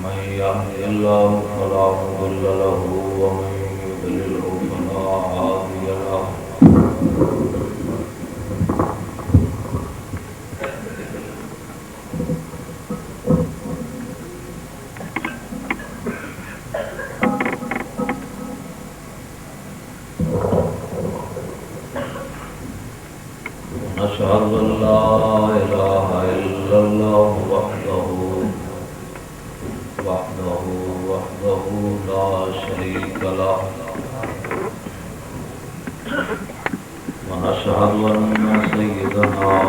من يهده الله فلا مضل له ومن يضلله فلا هادي له ونشهد أن لا إله إلا الله وحده لا شريك له ونشهد أن سيدنا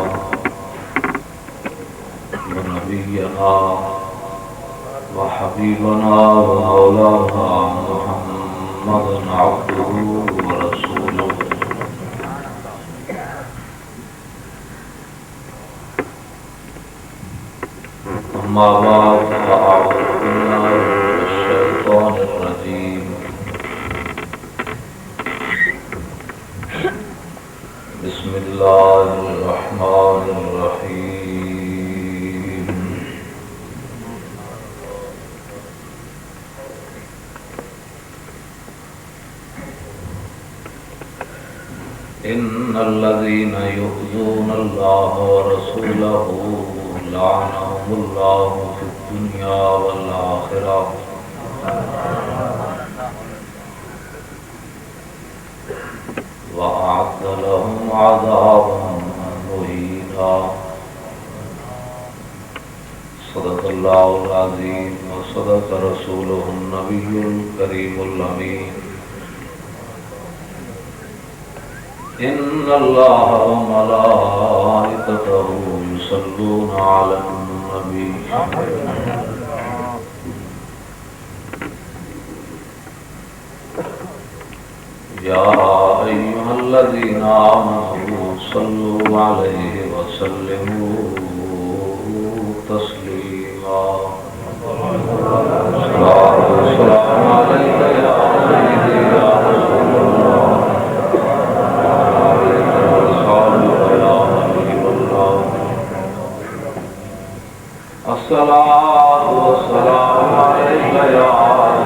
ونبينا وحبيبنا ومولانا محمدا عبده ورسوله أما بعد فأعوذ بالله من الشيطان الرجيم بسم الله الرحمن الرحيم إن الذين يؤذون الله ورسوله لعنهم الله في الدنيا والآخرة وأعد لهم عذابا مهينا صدق الله العظيم وصدق رسوله النبي الكريم الأمين إن الله وملائكته يصلون على النبي يا أيها الذين آمنوا صلوا عليه وسلموا تسليما السلام عليك يا سيدي يا رسول الله الصلاة والسلام عليك يا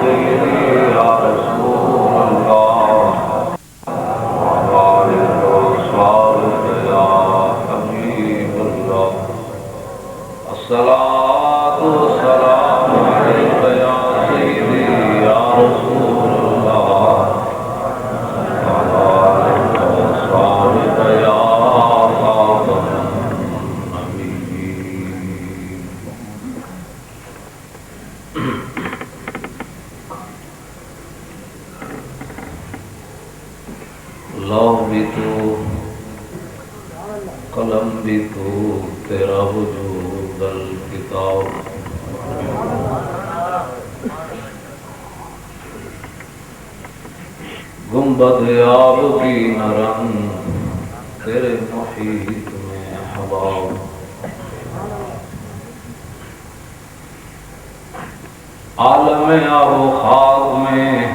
سيدي يا رسول الله وعليك وصحبك يا حبيب الله الصلاة والسلام عليك يا سيدي يا رسول الله وعليك وصحبك يا خاتم لوح بھی تو قلم بھی تو تیرا وجود الکتاب گنبد آب کی نرم تیرے محیط میں ہوا عالم آب و خاک میں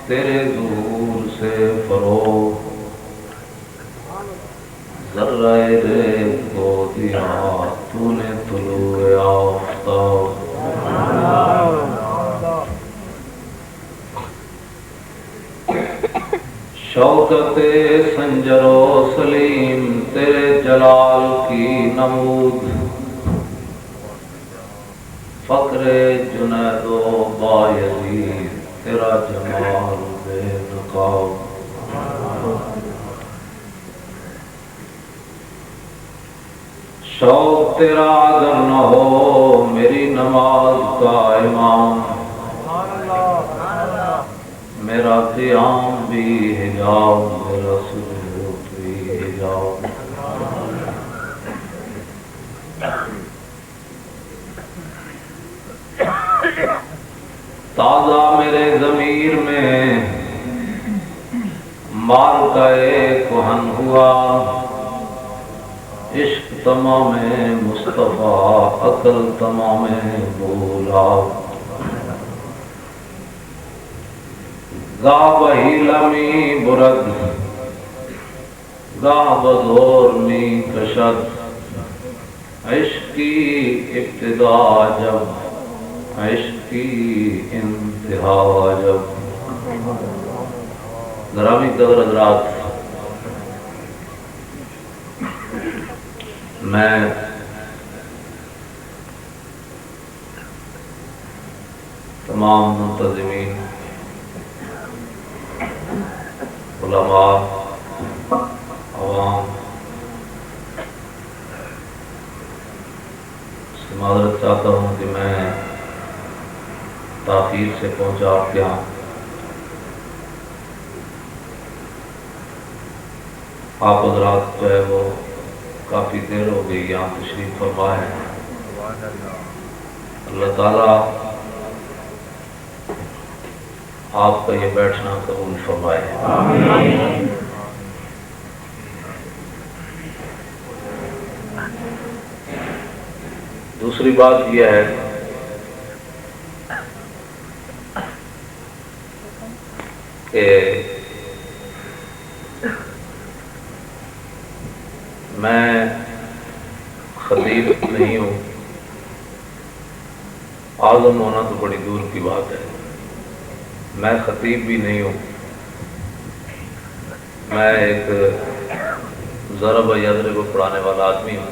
تیرے ظہور سے فروغ ذرہ ریت کو دیا تو نے طلوع آفتاب شوکت سنجر و سلیم تیرے جلال کی نمود فقر جنید و بایزید تیرا جمال بے نقاب شوق تیرا اگر نہ ہو میری نماز کا امام میرا قیام بھی حجاب میرا سجود بھی حجاب تازہ میرے ضمیر میں مار کا ایک کہن ہوا عشق تمام مصطفیٰ عقل تمام بولا گاہ بہی لمی برد گاہ بزور می کشد عشق کی ابتدا جب عشق کی انتہا جب گرامی قدر حضرات، میں تمام منتظمین، علماء، عوام سے معذرت چاہتا ہوں کہ میں تاخیر سے پہنچا آپ کے یہاں۔ آپ حضرات جو ہے وہ کافی دیر ہو گئی یہاں تشریف فرما ہے۔ اللہ تعالیٰ آپ کا یہ بیٹھنا قبول فرمائے۔ آمین۔ دوسری بات یہ ہے کہ میں خطیب نہیں ہوں، عالم ہونا تو بڑی دور کی بات ہے۔ میں خطیب بھی نہیں ہوں، میں ایک ضرب یضرب کو پڑھانے والا آدمی ہوں۔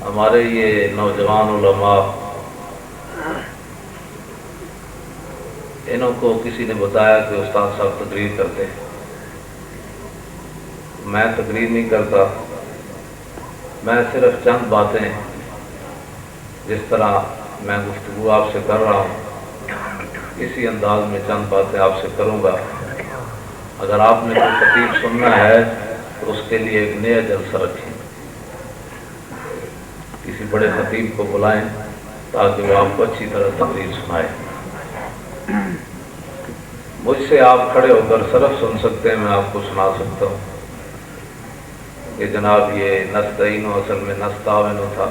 ہمارے یہ نوجوان علماء، انہوں کو کسی نے بتایا کہ استاد صاحب تقریر کرتے ہیں۔ میں تقریر نہیں کرتا، میں صرف چند باتیں جس طرح میں گفتگو آپ سے کر رہا ہوں اسی انداز میں چند باتیں آپ سے کروں گا۔ اگر آپ نے کوئی خطیب سننا ہے تو اس کے لیے ایک نیا جلسہ رکھیں، کسی بڑے خطیب کو بلائیں تاکہ وہ آپ کو اچھی طرح تقریر سنائے۔ مجھ سے آپ کھڑے ہو کر صرف سن سکتے ہیں، میں آپ کو سنا سکتا ہوں کہ جناب یہ نستعین اصل میں نستعین تھا،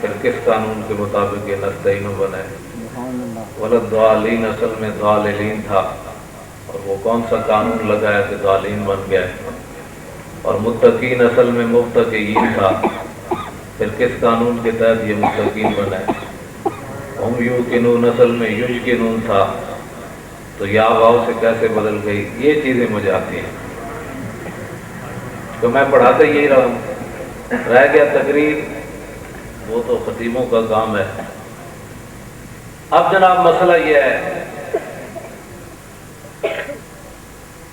پھر کس قانون کے مطابق یہ نستعین بنے؟ وللضالین اصل میں ضالین تھا، اور وہ کون سا قانون لگایا کہ ضالین بن گئے؟ اور متقین اصل میں متقین تھا، پھر کس قانون کے تحت یہ متقین بنے؟ ہم یوقنون اصل میں یشکنون تھا، تو یا واو سے کیسے بدل گئی؟ یہ چیزیں مجھے آتی ہیں، تو میں پڑھاتے یہی رہا ہوں۔ رہ گیا تقریر، وہ تو خطیبوں کا کام ہے۔ اب جناب مسئلہ یہ ہے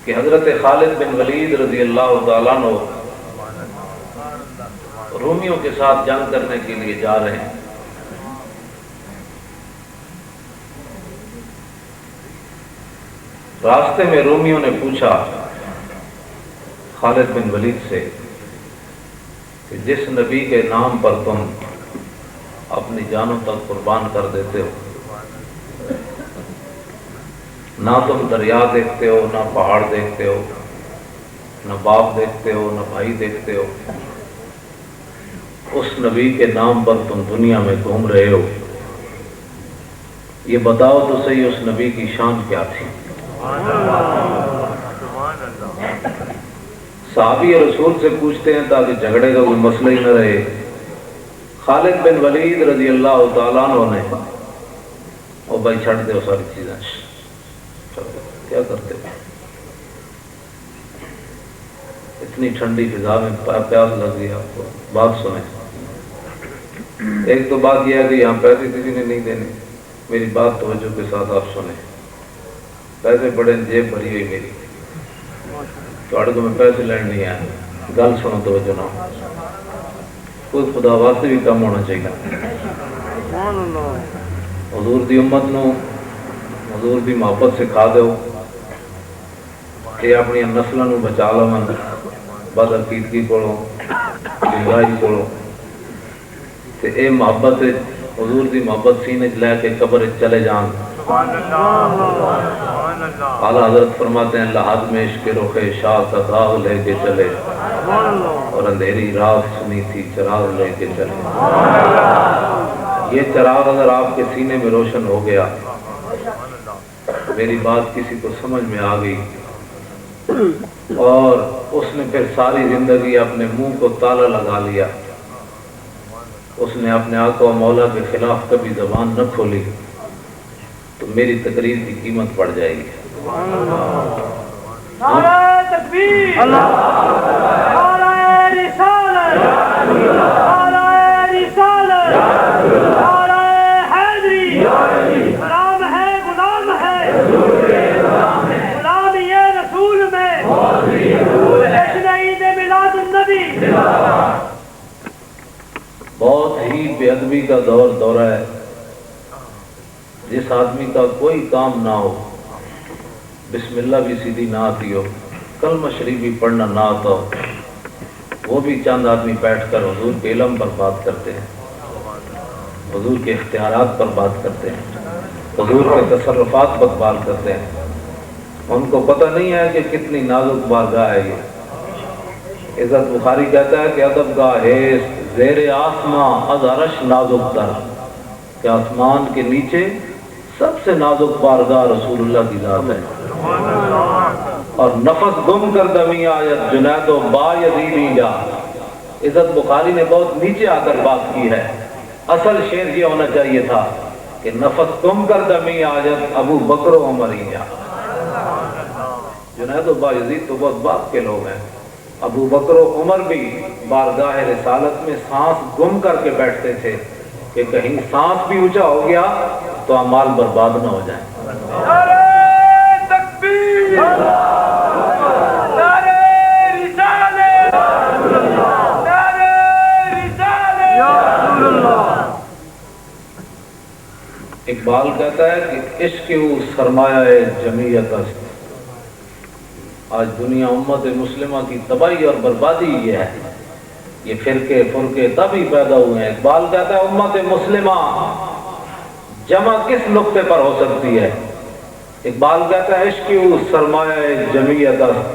کہ حضرت خالد بن ولید رضی اللہ تعالیٰ عنہ رومیوں کے ساتھ جنگ کرنے کے لیے جا رہے ہیں۔ راستے میں رومیوں نے پوچھا خالد بن ولید سے کہ جس نبی کے نام پر تم اپنی جانوں تک قربان کر دیتے ہو، نہ تم دریا دیکھتے ہو، نہ پہاڑ دیکھتے ہو، نہ باپ دیکھتے ہو، نہ بھائی دیکھتے ہو، اس نبی کے نام پر تم دنیا میں گھوم رہے ہو، یہ بتاؤ تو صحیح اس نبی کی شان کیا تھی؟ صحابی رسول سے پوچھتے ہیں تاکہ جھگڑے کا کوئی مسئلہ ہی نہ رہے۔ خالد بن ولید رضی اللہ تعالیٰ عنہ نے او بھائی چھڑ دے وہ ساری چیزیں، کیا کرتے ہو؟ اتنی ٹھنڈی فضا میں پیاس لگ گئی آپ کو، بات سنیں۔ ایک تو بات یہ ہے کہ یہاں پیسے کسی نے نہیں دینے، میری بات توجہ کے ساتھ آپ سنیں۔ پیسے بڑے جیب بھری ہوئی میری، تھوڑے کو میں پیسے لین نہیں آیا، گل سنو توجہ نہ، خود خدا واسطے بھی کم ہونا چاہیے۔ حضور دی امت نو حضور دی محبت سکھا دو کہ اپنی نسلوں نو بچا لو، بد عقیدگی کولوں، گمراہی کولوں، تے اے محبت حضور دی محبت سینے چ لے کے قبر چلے جان۔ اعلیٰ حضرت فرماتے ہیں لحد میں عشق رخ شاہ کا داغ لے کے چلے، اور اندھیری رات سنی تھی چراغ لے کے چلے۔ یہ چراغ اگر آپ کے سینے میں روشن ہو گیا، میری بات کسی کو سمجھ میں آ گئی، اور اس نے پھر ساری زندگی اپنے منہ کو تالا لگا لیا، اس نے اپنے آقا و مولا کے خلاف کبھی زبان نہ کھولی تو میری تقریر کی قیمت پڑ جائے گی۔ نعرہ تکبیر، نعرہ رسالت، نعرہ رسالت، نعرہ حیدری، غلام ہے غلام ہے، غلام یہ رسول میں، جشن عید میلاد النبی۔ بہت ہی بے ادبی کا دورہ ہے۔ جس آدمی کا کوئی کام نہ ہو، بسم اللہ بھی سیدھی نہ آتی ہو، کلمہ شریف بھی پڑھنا نہ آتا ہو، وہ بھی چند آدمی بیٹھ کر حضور کے علم پر بات کرتے ہیں، حضور کے اختیارات پر بات کرتے ہیں، حضور کے تصرفات پر بات کرتے ہیں۔ ان کو پتہ نہیں ہے کہ کتنی نازک بارگاہ ہے یہ۔ عزت بخاری کہتا ہے کہ ادب گاہ ہے زیر آسماں از عرش نازک تر، کہ آسمان کے نیچے سب سے نازک بارگاہ رسول اللہ کی ذات ہے۔ اور نفس گم کر دمی آیت جنید و با یزیدی جا۔ عزت بخاری نے بہت نیچے آ کر بات کی ہے، اصل شعر یہ ہونا چاہیے تھا کہ نفس گم کر دمی آیت ابو بکر و عمر ہی جا۔ جنید و با یزید تو بہت باپ کے لوگ ہیں، ابو بکر و عمر بھی بارگاہ رسالت میں سانس گم کر کے بیٹھتے تھے کہ کہیں سانس بھی اونچا ہو گیا تو اعمال برباد نہ ہو جائیں۔ نعرہ تکبیر، نعرہ رسالت، نعرہ رسالت۔ اقبال کہتا ہے کہ عشق او سرمایہ جمعیت است۔ آج دنیا امت مسلمہ کی تباہی اور بربادی یہ ہے، یہ فرقے تبھی پیدا ہوئے ہیں۔ اقبال کہتا ہے امت مسلمہ جمع کس نقطے پر ہو سکتی ہے؟ اقبال کہتا ہے عشق او سرمایہ جمعیت است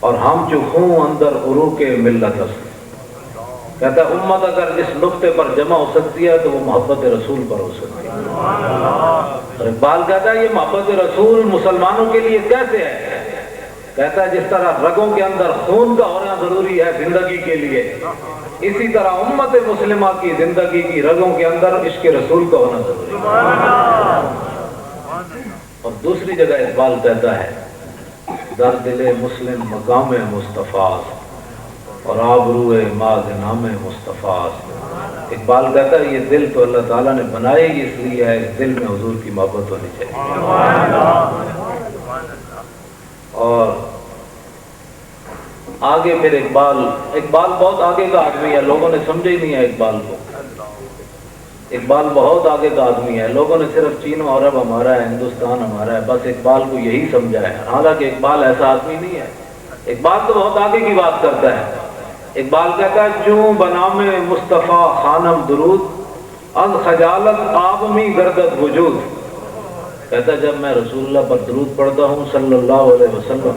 اور ہم جو خون اندر عروق ملت است۔ کہتا ہے امت اگر اس نقطے پر جمع ہو سکتی ہے تو وہ محبت رسول پر ہو سکتی ہے۔ اور اقبال کہتا ہے یہ محبت رسول مسلمانوں کے لیے کیسے ہے؟ کہتا ہے جس طرح رگوں کے اندر خون کا ہونا ضروری ہے زندگی کے لیے، اسی طرح امت مسلمہ کی زندگی کی رگوں کے اندر عشق رسول کا ہونا ضروری ہے۔ اور دوسری جگہ اقبال کہتا ہے در دل مسلم مقام مصطفیٰ اور آبروئے ماز نام مصطفیٰ۔ اقبال کہتا ہے یہ دل تو اللہ تعالیٰ نے بنائے ہی اس لیے ہے، اس دل میں حضور کی محبت ہونی چاہیے۔ اور آگے پھر اقبال بہت آگے کا آدمی ہے، لوگوں نے سمجھا ہی نہیں ہے اقبال کو۔ اقبال بہت آگے کا آدمی ہے، لوگوں نے صرف چین و عرب ہمارا ہے، ہندوستان ہمارا ہے، بس اقبال کو یہی سمجھا ہے، حالانکہ اقبال ایسا آدمی نہیں ہے۔ اقبال تو بہت آگے کی بات کرتا ہے۔ اقبال کہتا ہے چوں بنام مصطفیٰ خانم درود از خجالت آب می گردد وجود۔ کہتا ہے جب میں رسول اللہ پر درود پڑھتا ہوں صلی اللہ علیہ وسلم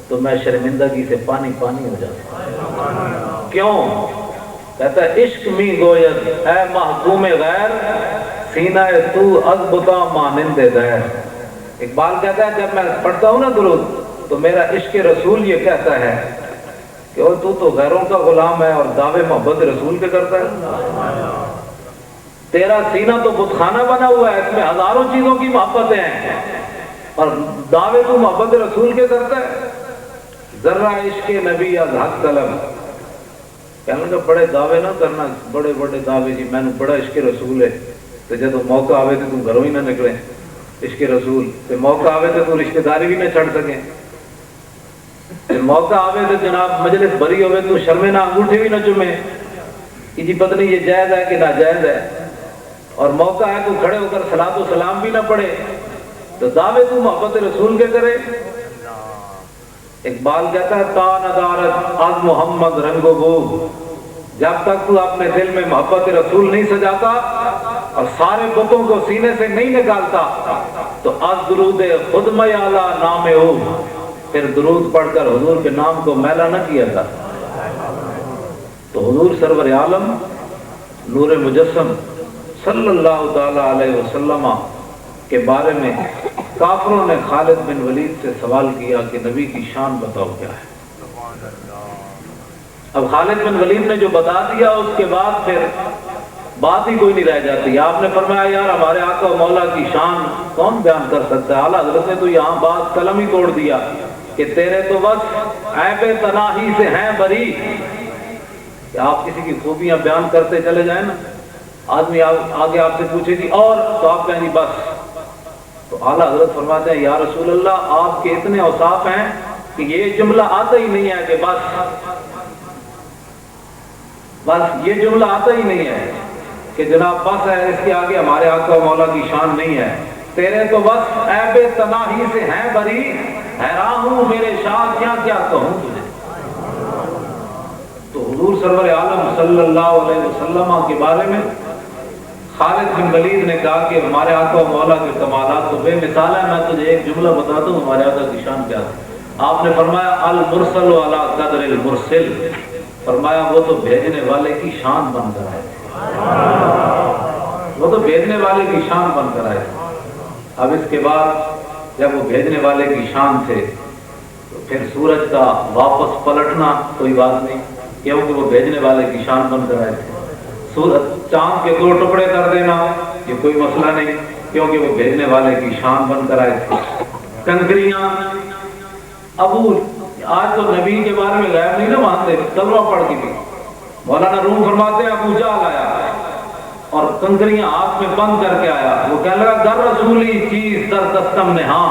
تو میں شرمندگی سے پانی پانی ہو جاتا ہوں۔ کیوں؟ کہتا ہے عشق می گوید اے محکوم غیر سینہ تو از بتا مانند غیر۔ اقبال کہتا ہے جب میں پڑھتا ہوں نا درود تو میرا عشق رسول یہ کہتا ہے کہ تو غیروں کا غلام ہے اور دعوے محبت رسول کے کرتا ہے۔ تیرا سینہ تو بت خانہ بنا ہوا ہے، اس میں ہزاروں چیزوں کی محبتیں ہیں اور دعوے تو محبت رسول کے کرتا ہے۔ ذرہ عشق نبی از حق طلب۔ کہنے لگا بڑے دعوے نہ کرنا، بڑے بڑے دعوے جی میں نے بڑا عشق رسول ہے تو جب موقع آوے تو تم گھروں ہی نہ نکلے عشق رسول، تو موقع آوے تو رشتہ داری بھی نہ چھڑ سکیں، موقع آوے تو جناب مجلس بری ہوئے تو شرمے نہ انگوٹھے بھی نہ چومے کہ جی پتہ نہیں یہ جائز ہے کہ ناجائز ہے، اور موقع ہے تو کھڑے ہو کر صلاۃ و سلام بھی نہ پڑھے، تو دعوے تو محبت رسول کے کرے۔ اقبال کہتا ہے تا ندارت از محمد رنگ و بو، جب تک تو اپنے دل میں محبت رسول نہیں سجاتا اور سارے بتوں کو سینے سے نہیں نکالتا تو از درود خود میالا نام ہو، پھر درود پڑھ کر حضور کے نام کو میلا نہ کیا تھا۔ تو حضور سرور عالم نور مجسم صلی اللہ تعالی علیہ وسلم کے بارے میں کافروں نے خالد بن ولید سے سوال کیا کہ نبی کی شان بتاؤ کیا ہے؟ اب خالد بن ولید نے جو بتا دیا اس کے بعد پھر بات ہی کوئی نہیں رہ جاتی. آپ نے فرمایا یار ہمارے آقا و مولا کی شان کون بیان کر سکتا ہے. اعلیٰ حضرت نے تو یہاں بات قلم ہی توڑ دیا کہ تیرے تو بس عیب تناہی سے ہیں بری. کہ آپ کسی کی خوبیاں بیان کرتے چلے جائیں نا, آدمی آگے آپ سے پوچھے گی اور, تو آپ کہیں گی بس. تو اعلیٰ حضرت فرماتے ہیں یا رسول اللہ آپ کے اتنے اوصاف ہیں کہ یہ جملہ آتا ہی نہیں ہے کہ بس یہ جملہ آتا ہی نہیں ہے کہ جناب بس ہے, اس کے آگے ہمارے آقا و مولا کی شان نہیں ہے. تیرے تو بس عیب تناہی سے ہیں بری, حیران ہوں میرے شاہ کیا کیا کہوں تجھے. تو حضور سرور عالم صلی اللہ علیہ وسلم کے بارے میں خالد بن ولید نے کہا کہ ہمارے آقا و مولا کے کمالات تو بے مثال ہے. میں تجھے ایک جملہ بتاتا ہوں ہمارے آقا کی شان کیا ہے. آپ نے فرمایا المرسل علی قدر المرسل, فرمایا وہ تو بھیجنے والے کی شان بن کر آئے, وہ تو بھیجنے والے کی شان بن کر آئے. اب اس کے بعد جب وہ بھیجنے والے کی شان تھے تو پھر سورج کا واپس پلٹنا کوئی بات نہیں, کیونکہ وہ بھیجنے والے کی شان بن کر آئے تھے. سورج چاند کے 2 ٹکڑے کر دینا یہ کوئی مسئلہ نہیں, کیونکہ وہ بھیجنے والے کی شان بن کر آئے تھے. کنکریاں ابو آج تو نبی کے بارے میں غیب نہیں نہ مانتے, کلمہ پڑھ کے بھی. مولانا روم فرماتے ہیں ابو جہل آیا اور کنکریاں ہاتھ میں بند کر کے آیا. وہ کہنے لگا در رسولی چیز در دستم نہاں,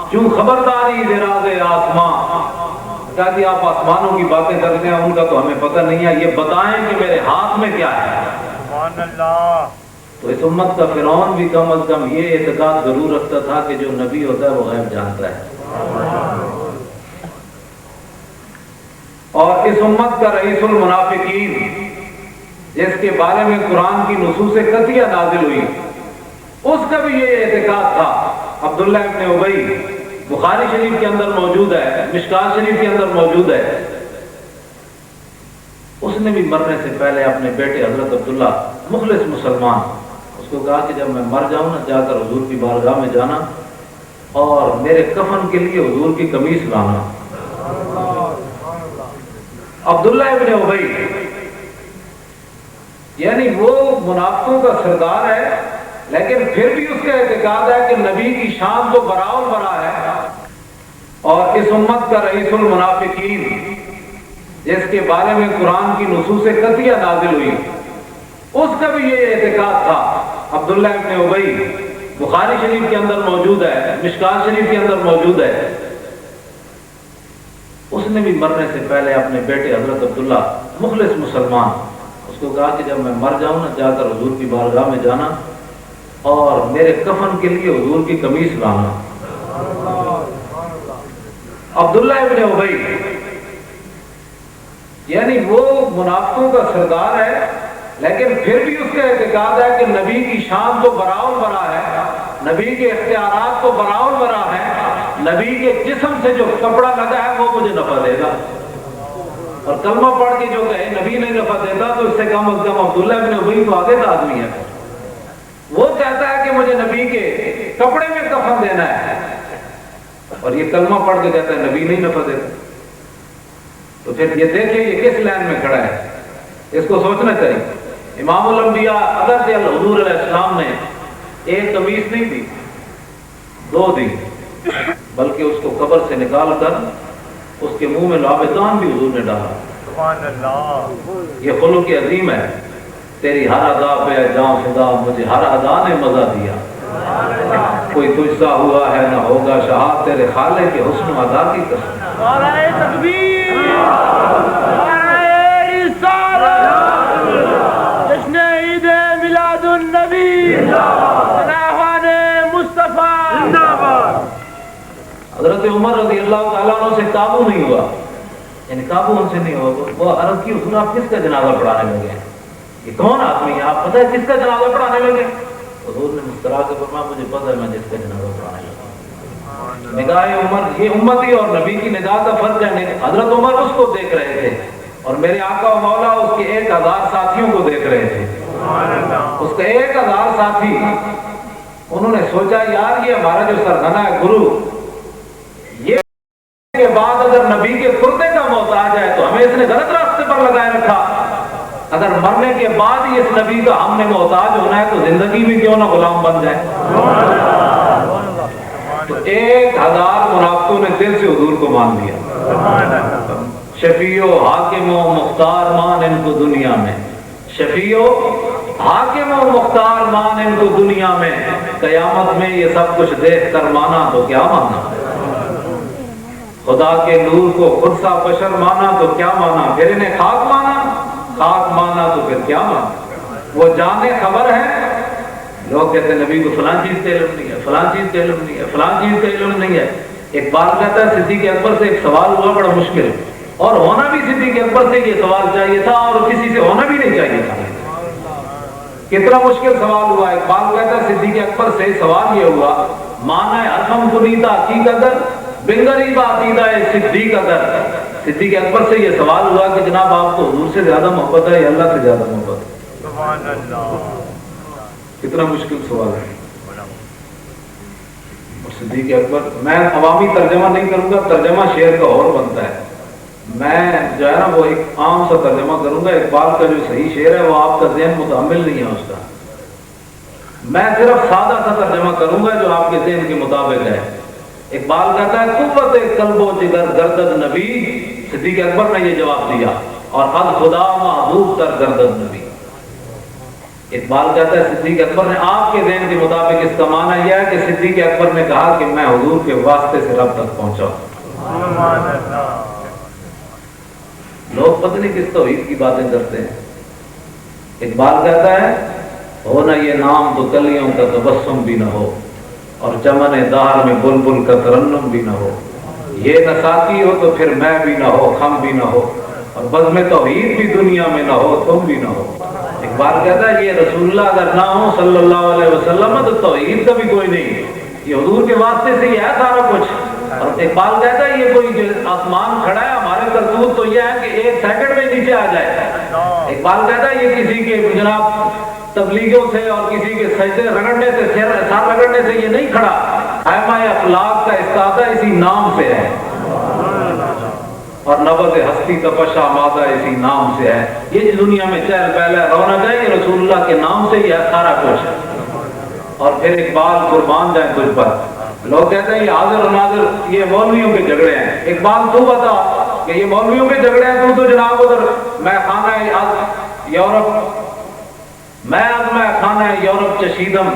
کیوں خبرداری دراز آسمان. کہا کہ آپ آسمانوں کی باتیں کرتے ہیں, ان کا تو ہمیں پتہ نہیں ہے, یہ بتائیں کہ میرے ہاتھ میں کیا ہے. سبحان اللہ. تو اس امت کا فرعون بھی کم از کم یہ اعتقاد ضرور رکھتا تھا کہ جو نبی ہوتا ہے وہ غیب جانتا ہے. اور اس امت کا رئیس المنافقین جس کے بارے میں قرآن کی نصوص قطعیہ نازل ہوئی, اس کا بھی یہ اعتقاد تھا. عبداللہ ابن ابی بخاری شریف کے اندر موجود ہے, مشکات شریف کے اندر موجود ہے. اس نے بھی مرنے سے پہلے اپنے بیٹے حضرت عبداللہ مخلص مسلمان, اس کو کہا کہ جب میں مر جاؤں نا جا کر حضور کی بارگاہ میں جانا اور میرے کفن کے لیے حضور کی قمیص لانا. عبداللہ ابن ابی یعنی وہ منافقوں کا سردار ہے, لیکن پھر بھی اس کا اعتقاد ہے کہ نبی کی شان تو براؤ برا ہے. اور اس امت کا رئیس المنافقین جس کے بارے میں قرآن کی نصوص قطعیہ نازل ہوئی, اس کا بھی یہ اعتقاد تھا. عبداللہ ابن ابی بخاری شریف کے اندر موجود ہے, مشکات شریف کے اندر موجود ہے. اس نے بھی مرنے سے پہلے اپنے بیٹے حضرت عبداللہ مخلص مسلمان, اس کو کہا کہ جب میں مر جاؤں نا جا کر حضور کی بارگاہ میں جانا اور میرے کفن کے لیے حضور کی قمیص لانا. عبداللہ ابن ابی یعنی وہ منافقوں کا سردار ہے, لیکن پھر بھی اس کا اعتقاد ہے کہ نبی کی شان تو براؤ برا ہے, نبی کے اختیارات تو براؤ برا ہے, نبی کے جسم سے جو کپڑا لگا ہے وہ مجھے نفع دے گا. اور کلمہ پڑھ کے جو کہے نبی نہیں نفع دیتا تو اس سے کم از کم عبداللہ ابن ابی تو آگے کا آدمی ہے. وہ کہتا ہے کہ مجھے نبی کے کپڑے میں کفن دینا ہے, اور یہ کلمہ پڑھ کے کہتا ہے نبی نہیں نفع دیتا. تو پھر یہ دیکھیں یہ کس لائن میں کھڑا ہے, اس کو سوچنا چاہیے. امام الانبیاء اگرچہ حضور علیہ السلام نے ایک قمیص نہیں دی, 2 دی, بلکہ اس کو قبر سے نکال کر اس کے منہ میں لابدان بھی حضور نے ڈالا. سبحان اللہ. یہ خلق عظیم ہے. تیری ہر ادا پہ جان خدا, مجھے ہر ادا نے مزہ دیا. کوئی تجھ سا ہوا ہے نہ ہوگا شہاد, تیرے خالق کے حسن ادا کی قسم. نعرہ تکبیر, نعرہ رسالت, جشن عید میلاد النبی, نعوان مصطفیٰ. حضرت عمر رضی اللہ تعالیٰ عنہ سے قابو نہیں ہوا, یعنی قابو ان سے نہیں ہوا. وہ عرض کی حضور آپ کس کا جنازہ پڑھانے لگے ہیں, یہ کون آدمی ہے, آپ پتہ ہے کس کا جنازہ پڑھانے لگے؟ حضور نے مسکرا کے فرمایا مجھے پتہ ہے میں جس کا جنازہ پڑھانے لگا. نگاہ عمر, یہ امتی اور نبی کی نگاہ کا فرق ہے. حضرت عمر اس کو دیکھ رہے تھے اور میرے آقا و مولا اس کے 1000 ساتھیوں کو دیکھ رہے تھے. اس کا 1000 ساتھی, انہوں نے سوچا یار یہ ہمارا جو سرغنہ ہے گرو, یہ کے بعد اگر نبی کے کرتے کا محتاج ہے تو ہمیں اس نے غلط راستے پر لگائے رکھا. اگر مرنے کے بعد ہی اس نبی کا ہم نے محتاج ہونا ہے تو زندگی میں کیوں نہ غلام بن جائے. تو 1000 منافقوں نے دل سے حضور کو مان لیا. شفیع و حاکم و مختار مان ان کو دنیا میں, شفیع و حاکم و مختار مان ان کو دنیا میں, قیامت میں یہ سب کچھ دیکھ کر مانا تو کیا مانا. خدا کے نور کو خود سا بشر مانا تو کیا مانا, پھر انہیں خاک مانا, خاک مانا تو پھر کیا مانا. وہ جانے خبر ہے. لوگ کہتے ہیں نبی کو فلاں چیز کا علم نہیں ہے, فلاں چیز کا علم نہیں ہے, فلاں چیز کا علم نہیں ہے. ایک بار کہتا ہے صدیق اکبر سے ایک سوال ہوا بڑا مشکل, اور ہونا بھی صدیق اکبر سے یہ سوال چاہیے تھا اور کسی سے ہونا بھی نہیں چاہیے تھا. کتنا مشکل سوال ہوا. ایک بار کہتا ہے صدیق اکبر سے سوال یہ ہوا, مانا حتم کنیتا کی قدر بنگری باتیدہ صدیق اکبر. صدیق اکبر سے یہ سوال ہوا کہ جناب آپ کو حضور سے زیادہ محبت ہے یا اللہ سے زیادہ محبت ہے. سبحان اللہ. کتنا مشکل سوال ہے. اور صدیق اکبر, میں عوامی ترجمہ نہیں کروں گا, ترجمہ شعر کا اور بنتا ہے. میں جو ہے نا وہ ایک عام سا ترجمہ کروں گا. اقبال کا جو صحیح شعر ہے وہ آپ کا ذہن متحمل نہیں ہے اس کا. میں صرف سادہ سا ترجمہ کروں گا جو آپ کے ذہن کے مطابق ہے. اقبال کہتا ہے قوت قلب و جگر گردد نبی, صدیق اکبر نے یہ جواب دیا, اور قد خدا محبوب تر گردد نبی. اقبال کہتا ہے صدیق اکبر نے آپ کے ذہن کے مطابق اس کا معنی یہ ہے کہ صدیق اکبر نے کہا کہ میں حضور کے واسطے سے رب تک پہنچا. لوگ پتہ نہیں کس توحید کی باتیں کرتے ہیں. اقبال کہتا ہے ہو نہ یہ نام تو کلیوں کا تبسم بھی نہ ہو, اور چمن دار میں بلبل کا ترنم بھی نہ ہو. یہ نہ ساقی ہو تو پھر میں بھی نہ ہو, خم بھی نہ ہو, اور بزم توحید بھی دنیا میں نہ ہو, تم بھی نہ ہو. اقبال کہتا ہے یہ رسول اللہ اگر نہ ہو صلی اللہ علیہ وسلم تو توحید کا بھی کوئی نہیں, یہ حضور کے واسطے سے ہی ہے سارا کچھ. اور اقبال کہتا ہے یہ کوئی آسمان کھڑا ہے, ہمارے کرتوت تو یہ ہے کہ 1 سیکنڈ میں نیچے آ جائے. اقبال کہتا ہے یہ کسی کے جناب تبلیغوں سے اور کسی کے سجدے رگڑنے سے, سر رگڑنے سے یہ نہیں کھڑا. خیمہ اخلاق کا استادہ اسی نام سے ہے, اور نبض ہستی تپشا مادہ اسی نام سے ہے. یہ دنیا میں چہل پہل ہے, رونق ہے, یہ رسول اللہ کے نام سے ہی ہے سارا کچھ. اور پھر اقبال قربان جائیں تجھ پر. لوگ کہتے ہیں یہ حاضر و ناظر یہ مولویوں کے جھگڑے ہیں. اقبال تو بتا کہ یہ مولویوں کے جھگڑے ہیں, تو جناب ادھر میں خانہ یورپ میں خانہ یورپ چشیدم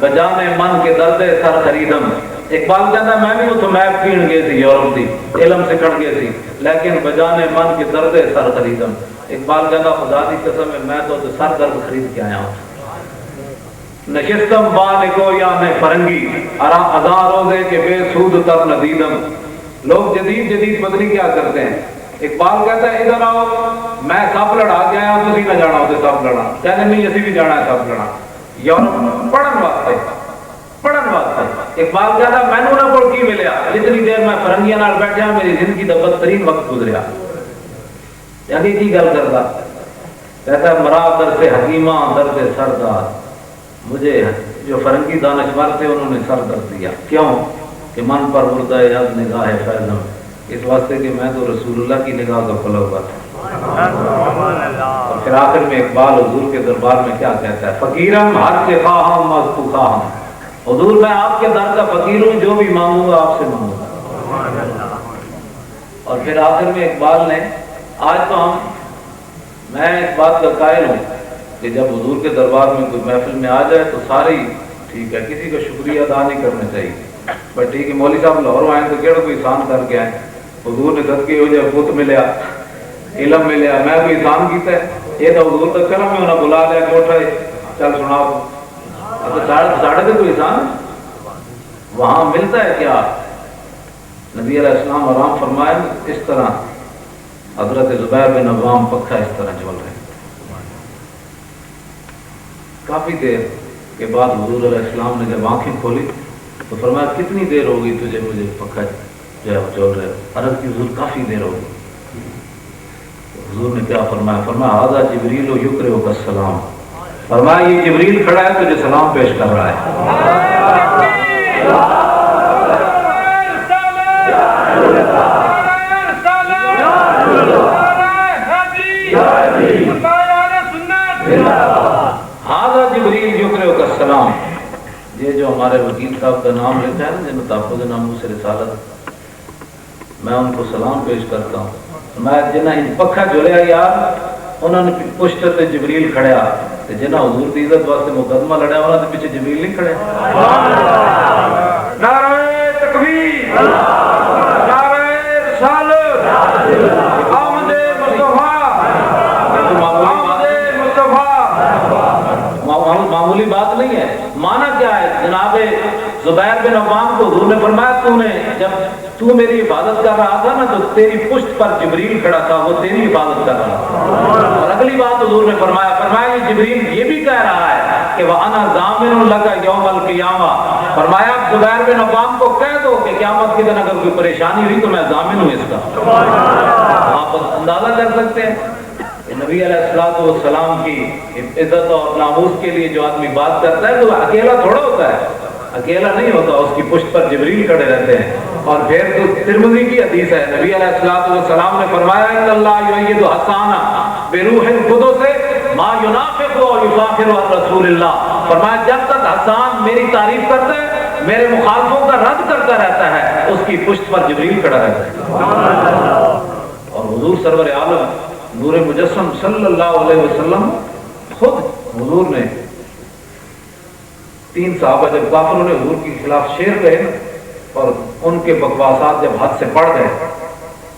بجانے من کے درد سر خریدم. اقبال کہتا ہے میں بھی اتو میپ پین گئے تھی یورپ دی, علم سکھڑ گئے تھی, لیکن بجانے من کے درد سر خریدم. اقبال کہتا خدا دی قسم ہے میں تو سر درد خرید کے آیا ہوں. نشستم بالکو یا میں فرنگی ازاں روزے کے بے سود تر ندیدم. لوگ جدید بدلی کیا کرتے ہیں. اقبال کہتا ہے ادھر آؤ میں سب لڑا کے آیا, تھی نہ جانا ہوتے سب لڑا, کہنے نہیں اسی بھی جانا ہے سب لڑا. یورپ پڑھن واسطے. اقبال کہتا ہے میں نہ کوئی کی ملیا, جتنی دیر میں فرنگیاں نال بیٹھا میری زندگی کا بدترین وقت گزریا. یعنی کی گل کرتا, کہتا ہے مرا در سے حکیمہ درد سردار, مجھے جو فرنگی دانشور تھے انہوں نے سر درد دیا. کیوں کہ من پر مردہ یاد نگاہ فیضم, اس واسطے کہ میں تو رسول اللہ کی نگاہ کا کھلا ہوا تھا. اور پھر آخر میں اقبال حضور کے دربار میں کیا کہتا ہے, فقیرم ہر سے خواہم مذکو خواہم, حضور میں آپ کے در کا فقیر ہوں, جو بھی مانگوں گا آپ سے مانگوں گا. اور پھر آخر میں اقبال نے, آج تو میں اس بات کا قائل ہوں کہ جب حضور کے دربار میں کوئی محفل میں آ جائے تو سارے ہی ٹھیک ہے, کسی کا شکریہ ادا نہیں کرنا چاہیے. بس ٹھیک ہے مولوی صاحب لاہور آئے تو کہڑا کوئی احسان کر کے آئے, حضور نے صدقے ہو جائے پت ملیا, علم ملیا, میں کوئی احسان کیتا ہے. یہ تو حضور تک کرم میں انہیں بلا لیا کوٹھا چل سنا ساڑھے تو کوئی احسان وہاں ملتا ہے کیا. نبی علیہ السلام آرام فرمائے اس طرح حضرت زبیر بن عوام پکا اس طرح چل رہے. کافی دیر کے بعد حضور علیہ السلام نے جب آنکھیں کھولی تو فرمایا کتنی دیر ہو گئی تجھے مجھے پکا جو ہے وہ چل رہے. عرض کی حضور کافی دیر ہو گئی. حضور نے کیا فرمایا, فرمایا ھذا جبریل و یقرئک السلام, فرمایا یہ جبریل کھڑا ہے تجھے سلام پیش کر رہا ہے. ہمارے وکیل صاحب کا نام لکھا ہے نا جن تحفظ ناموس رسالت، میں ان کو سلام پیش کرتا ہوں۔ میں جنہیں پکھا جلیا یار انہوں نے پشت تے جبریل کھڑیا، جنہیں حضور دی عزت واسطے مقدمہ لڑیا انہوں نے پیچھے جبریل نہیں کھڑے۔ نعرہ تکبیر، نعرہ رسالت، آمد مصطفیٰ، آمد مصطفیٰ۔ معمولی بات نہیں ہے، معنی کیا ہے؟ جناب زبیر بن عوام کو حضور نے فرمایا تو نے جب تو میری حفاظت کر رہا تھا نا تو تیری پشت پر جبریل کھڑا تھا، وہ تیری حفاظت کر رہا تھا۔ اور اگلی بات حضور نے فرمایا یہ جبریل یہ بھی کہہ رہا ہے کہ وَأَنَا ضَامِنٌ لَكَ يَوْمَ الْقِيَامَةِ، فرمایا زبیر بن عوام کو کہہ دو کہ قیامت کے دن اگر کوئی پریشانی ہوئی تو میں ضامن ہوں اس کا۔ آپ اندازہ کر سکتے ہیں نبی علیہ السلام کی عزت اور ناموس کے لیے جو آدمی بات کرتا ہے تو اکیلا تھوڑا ہوتا ہے، اکیلا نہیں ہوتا، اس کی پشت پر جبریل کھڑے رہتے ہیں۔ اور پھر تو ترمذی کی حدیث ہے، نبی علیہ السلام نے فرمایا ان اللہ یؤید حسانہ بروح القدس ما ینافق و یفاخر عن رسول اللہ، فرمایا جب تک حسان میری تعریف کرتا ہے میرے مخالفوں کا رد کرتا رہتا ہے اس کی پشت پر جبریل کھڑا رہتا ہے۔ اور حضور سرور عالم نور مجسم صلی اللہ علیہ وسلم خود حضور نے 3 صحابہ جب کافروں نے حضور کے خلاف شعر کہے اور ان کے بکواسات جب حد سے بڑھ گئے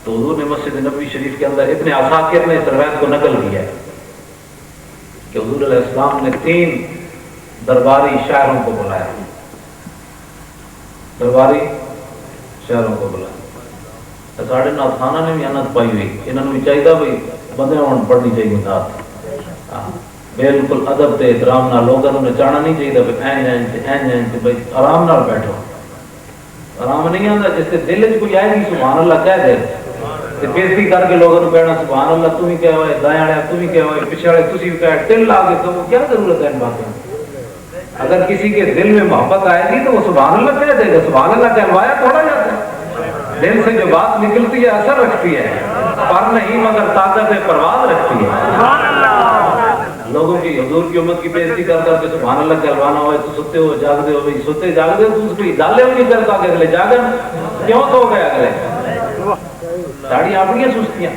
تو حضور نے مسجد نبوی شریف کے اندر ابن عساکر نے اس روایت کو نقل کیا ہے کہ حضور علیہ السلام نے 3 درباری شاعروں کو بلایا، درباری شاعروں کو بلایا۔ ساڑھے نات خانہ نے بھی انت پائی ہوئی، انہوں نے بھی چاہیے بھائی بندے پڑھنی چاہیے نات، بالکل ادب تے احترام نال لوگوں نے چاہنا نہیں چاہیے بھائی آرام نال بیٹھو، آرام نہیں آتا جس کے دل چ کوئی آئے گی سبحان اللہ کہہ دے تے بےزتی کر کے لوگوں کہنا سبحان اللہ تم ہی کہہ ہوئے، دائیں والے تم ہی کہہ ہوئے، پیچھے والے تسی بھی کہہ، دل لا کے تو کیا ضرورت ہے ان باتوں کی؟ اگر کسی کے دل میں محبت آئے گی تو وہ سبحان اللہ کہہ دے گا، سبحان اللہ کہلوایا تھوڑا جاتا ہے، دل سے جو بات نکلتی ہے اثر رکھتی ہے، پر نہیں مگر طاقت پرواز رکھتی ہے۔ لوگوں کی حضور کی امت کی بےزتی کر کر کے سبحان اللہ کہلوانا ہوئے تو ستے ہو جاگتے ہو، بھائی ستے جاگتے ہو تو اس کی گالے ہو نہیں کرتا کہ اگلے جاگن کیوں تو گئے اگلے داڑھی اپنی سستیاں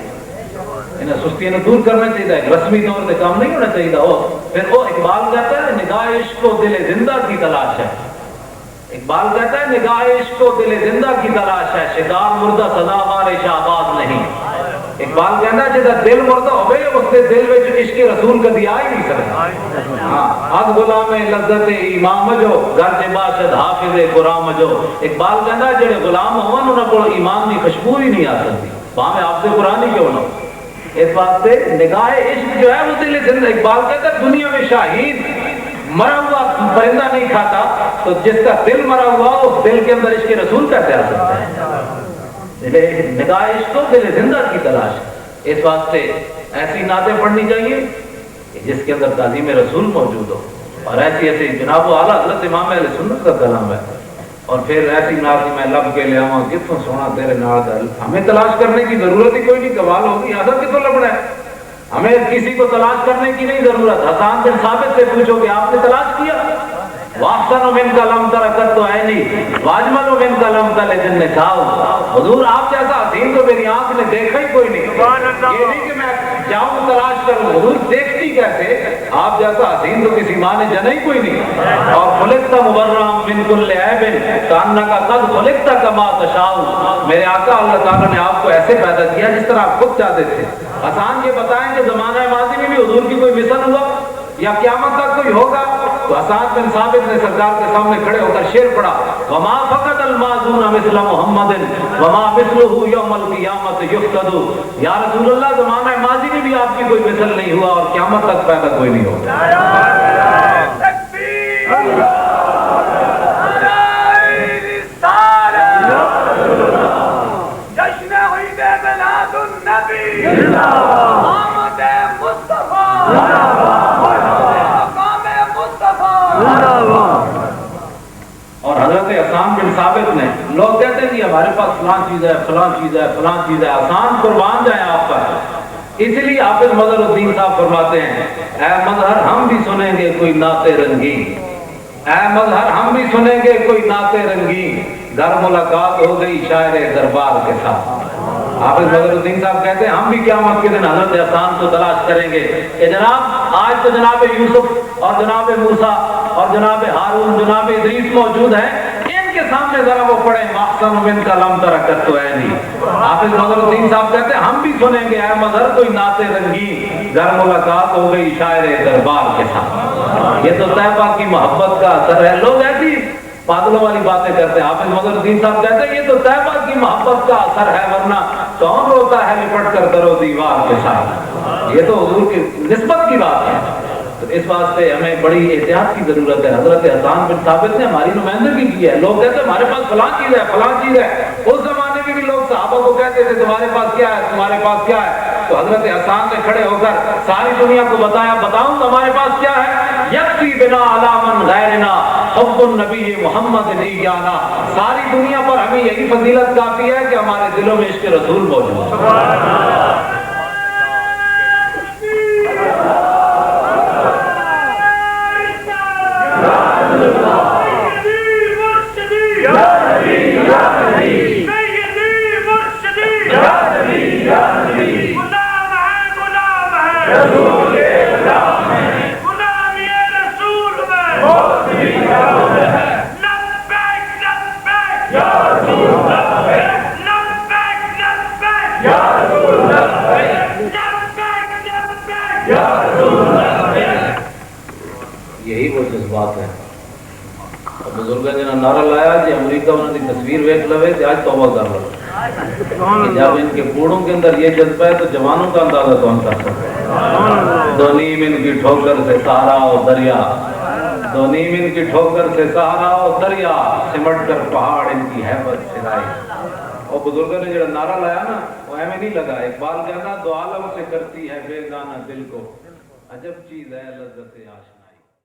انہیں سستیاں نے دور کرنا چاہیے، رسمی طور سے کام نہیں ہونا چاہیے۔ پھر وہ اقبال کہتا ہے نگاہ عشق و دل زندہ کی تلاش ہے، اقبال کہتا ہے نگاہ عشق و دل زندہ کی تلاش ہے، شکار مردہ سزاوار شہباز نہیں۔ اقبال کہنا ہے جہاں دل مردہ ہوئے اس کے دل میں عشق رسول کبھی آ ہی نہیں سکتا۔ حد غلام لذت امام جو گرج باشد حافظ قرآن جو، اقبال کہنا ہے جڑے غلام ہون انہوں کو ایمان کی خوشبو ہی نہیں آ سکتی، وہاں حافظ قرآن ہی کیوں نہ ہو۔ اس واسطے نگاہ عشق جو ہے وہ دل زندہ، اقبال کہتا ہے دنیا میں شاہین مرا ہوا پرندہ نہیں کھاتا، تو جس کا دل مرا ہوا اس دل کے اندر عشق رسول کیسے آ سکتا ہے؟ نگاہ عشق و دل زندہ کی تلاش۔ اس واسطے ایسی نعتیں پڑھنی چاہیے جس کے اندر تعظیم رسول موجود ہو، اور ایسی ایسی جناب و اعلیٰ حضرت امام اہل سنت کا کلام ہے، اور پھر ایسی نعت میں لب کے لے آواں کتوں سونا تیرے نال دا، ہمیں تلاش کرنے کی ضرورت ہی کوئی نہیں، کمال ہوگی ایسا کتوں لبنا ہے، ہمیں کسی کو تلاش کرنے کی نہیں ضرورت۔ حسان بن ثابت سے پوچھو کہ آپ نے تلاش کیا؟ واحسن من کا لم ترکت تو عینی واجمل من کا لم تلد النساء، حضور آپ جیسا حسین تو میری آنکھ نے دیکھا ہی کوئی نہیں، یہ نہیں کہ میں جاؤں تلاش کروں، حضور دیکھتی کیسے؟ آپ جیسا حسین تو کسی ماں نے جنا ہی کوئی نہیں۔ اور خلقت مبرأ من کل عیب کانک قد خلقت کما تشاء، میرے آقا اللہ تعالیٰ نے آپ کو ایسے پیدا کیا جس طرح آپ خود چاہتے تھے۔ حسان یہ بتائیں کہ زمانہ ماضی میں بھی حضور کی کوئی مثل ہوا یا قیامت تک کوئی ہوگا؟ تو حسان بن ثابت نے سرکار کے سامنے کھڑے ہو کر شعر پڑھا، وما فقد المازون مثل محمد وما مثلہ یوم القیامت یفتد، یا رسول اللہ زمانہ ماضی میں بھی آپ کی کوئی مثل نہیں ہوا اور قیامت تک پیدا کوئی نہیں ہوگا۔ جشن عید میلاد النبی، آمد مصطفیٰ، اور حضرت حسان بن ثابت نے، لوگ کہتے ہیں کہ ہمارے پاس فلاں چیز ہے فلاں چیز ہے فلاں چیز ہے، حسان قربان جائیں آپ پر۔ اس لیے حافظ مظہر الدین صاحب فرماتے ہیں اے مظہر ہم بھی سنیں گے کوئی نعت رنگی، اے مظہر ہم بھی سنیں گے کوئی نعتِ رنگین، در ملاقات ہو گئی شاعر دربار کے ساتھ۔ حافظ مظہر الدین صاحب کہتے ہیں ہم بھی قیامت کے دن حضرت حسان کو تلاش کریں گے کہ جناب آج تو جناب یوسف اور جناب موسیٰ اور جناب ہارون جناب ادریس موجود ہیں، ان کے سامنے ذرا وہ پڑھیں محسن من کا لم ترکت تو ہے نہیں۔ حافظ مظہر الدین صاحب کہتے ہیں ہم بھی سنیں گے اے مظہر کوئی نعت رنگین، در ملاقات ہو گئی شاعر دربار کے ساتھ۔ یہ تو طیبہ کی محبت کا اثر ہے۔ لوگ ایسی پاگلوں والی باتیں کرتے ہیں۔ حافظ مظہر الدین صاحب کہتے ہیں یہ تو طیبہ کی محبت کا اثر ہے، ورنہ کون روتا ہے لپٹ کر در و دیوار کے ساتھ۔ یہ تو حضور کی نسبت کی بات ہے۔ تو اس واسطے ہمیں بڑی احتیاط کی ضرورت ہے۔ حضرت حسان بن ثابت نے ہماری نمائندگی کی ہے۔ لوگ کہتے ہیں ہمارے پاس فلاں چیز ہے فلاں چیز ہے۔ اس زمانے میں بھی لوگ صحابہ کو کہتے تھے تمہارے پاس کیا ہے تمہارے پاس کیا ہے، تو حضرت حسان نے کھڑے ہو کر ساری دنیا کو بتایا بتاؤں ہمارے پاس کیا ہے، یکفی بنا علی من غیرنا حب النبی محمد ایانا۔ ساری دنیا پر ہمیں یہی فضیلت کافی ہے کہ ہمارے دلوں میں عشق رسول موجود ہے۔ یہی وہ جذبات ہے۔ بزرگوں نے نعرہ لایا جی امریکہ انہوں نے تصویر ویکھ لوے تے آج توبہ کر لو۔ جب ان کے کوڑوں کے اندر یہ جذبہ ہے تو جوانوں کا اندازہ کون کر سکتا ہے۔ دو نیم ان کی ٹھوکر سے سہارا و دریا، دو نیم ان کی ٹھوکر سے سہارا و دریا، سمٹ کر پہاڑ ان کی ہیبت سرائی۔ اور بزرگوں نے جو نعرہ لایا نا وہ ہمیں نہیں لگا۔ اقبال کہنا دو عالم سے کرتی ہے بے گانہ دل کو، عجب چیز ہے لذت عاشق۔